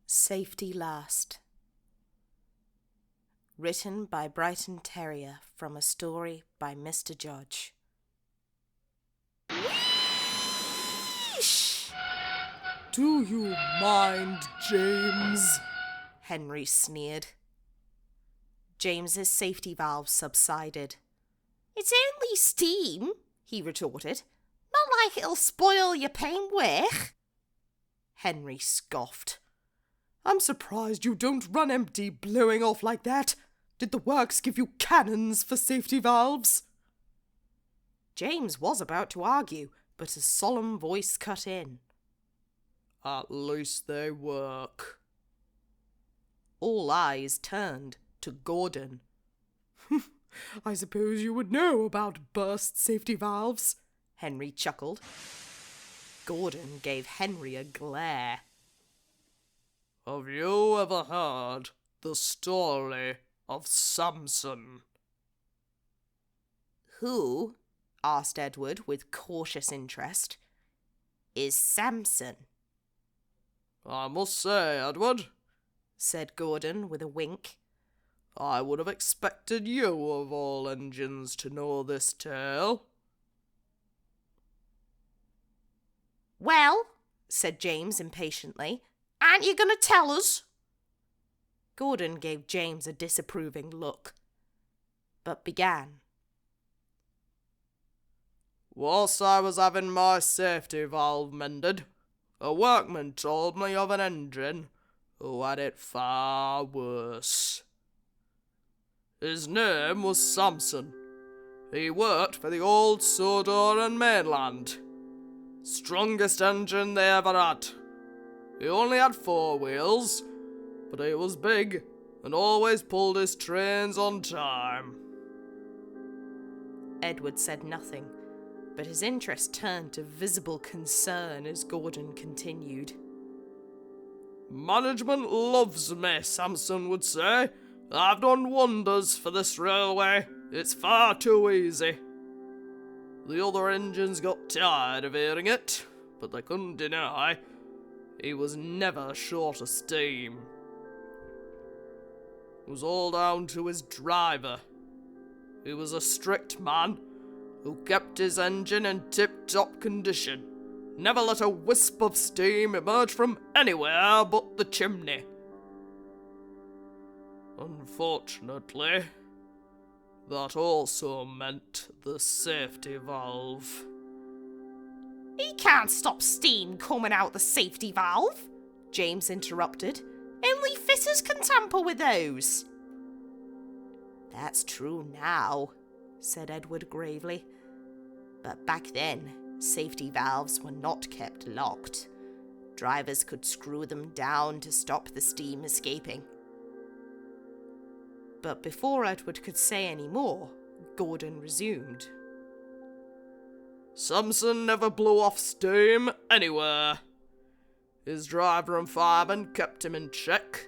Safety Last. Written by Brighton Terrier from a story by Mr. Judge. Wheesh! Do you mind, James? Henry sneered. James's safety valve subsided. It's only steam, he retorted. Not like it'll spoil your paintwork. Henry scoffed. I'm surprised you don't run empty blowing off like that. Did the works give you cannons for safety valves? James was about to argue, but a solemn voice cut in. At least they work. All eyes turned to Gordon. I suppose you would know about burst safety valves, Henry chuckled. Gordon gave Henry a glare. Have you ever heard the story of Samson? Who, asked Edward with cautious interest, is Samson? I must say, Edward, said Gordon with a wink, I would have expected you of all engines to know this tale. Well, said James impatiently, aren't you going to tell us? Gordon gave James a disapproving look, but began. Whilst I was having my safety valve mended, a workman told me of an engine who had it far worse. His name was Samson. He worked for the old Sodor and Mainland. Strongest engine they ever had. He only had 4 wheels, but he was big and always pulled his trains on time. Edward said nothing, but his interest turned to visible concern as Gordon continued. Management loves me, Samson would say. I've done wonders for this railway. It's far too easy. The other engines got tired of hearing it, but they couldn't deny he was never short of steam. It was all down to his driver. He was a strict man who kept his engine in tip-top condition, never let a wisp of steam emerge from anywhere but the chimney. Unfortunately, that also meant the safety valve. He can't stop steam coming out the safety valve, James interrupted. Only fitters can tamper with those. That's true now, said Edward gravely. But back then, safety valves were not kept locked. Drivers could screw them down to stop the steam escaping. But before Edward could say any more, Gordon resumed. Samson never blew off steam anywhere. His driver and fireman kept him in check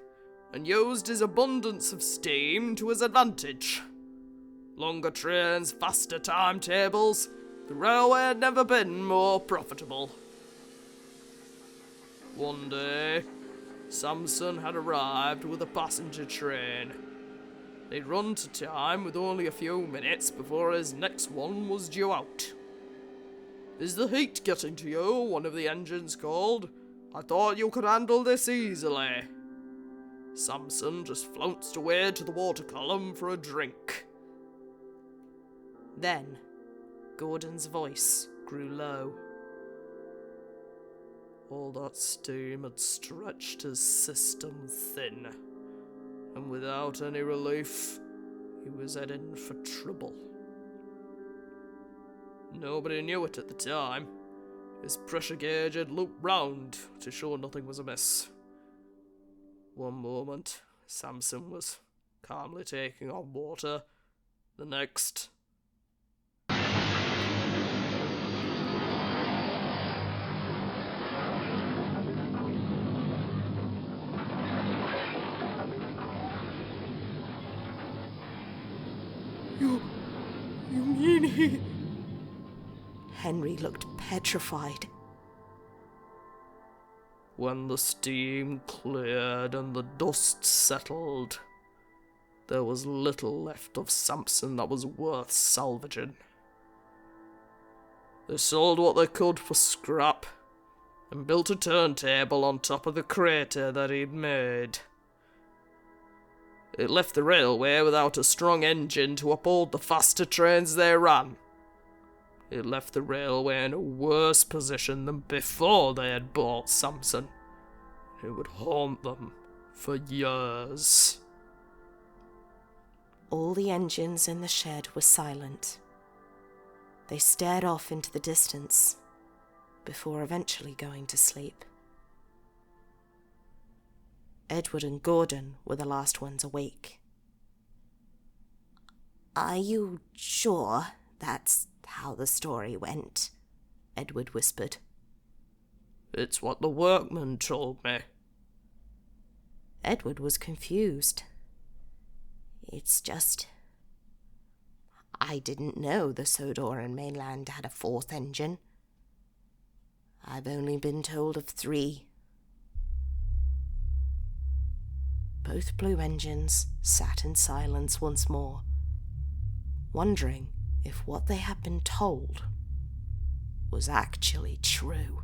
and used his abundance of steam to his advantage. Longer trains, faster timetables, the railway had never been more profitable. One day, Samson had arrived with a passenger train. They'd run to time with only a few minutes before his next one was due out. Is the heat getting to you? One of the engines called. I thought you could handle this easily. Samson just flounced away to the water column for a drink. Then, Gordon's voice grew low. All that steam had stretched his system thin, and without any relief, he was heading for trouble. Nobody knew it at the time. His pressure gauge had looped round to show nothing was amiss. One moment, Samson was calmly taking on water. The next... You mean he... Henry looked petrified. When the steam cleared and the dust settled, there was little left of Samson that was worth salvaging. They sold what they could for scrap, and built a turntable on top of the crater that he'd made. It left the railway without a strong engine to uphold the faster trains they ran. It left the railway in a worse position than before they had bought Samson. It would haunt them for years. All the engines in the shed were silent. They stared off into the distance before eventually going to sleep. Edward and Gordon were the last ones awake. "Are you sure that's how the story went?" Edward whispered. It's what the workman told me. Edward was confused. "It's just... I didn't know the Sodoran mainland had a fourth engine. I've only been told of 3. Both blue engines sat in silence once more, wondering if what they had been told was actually true.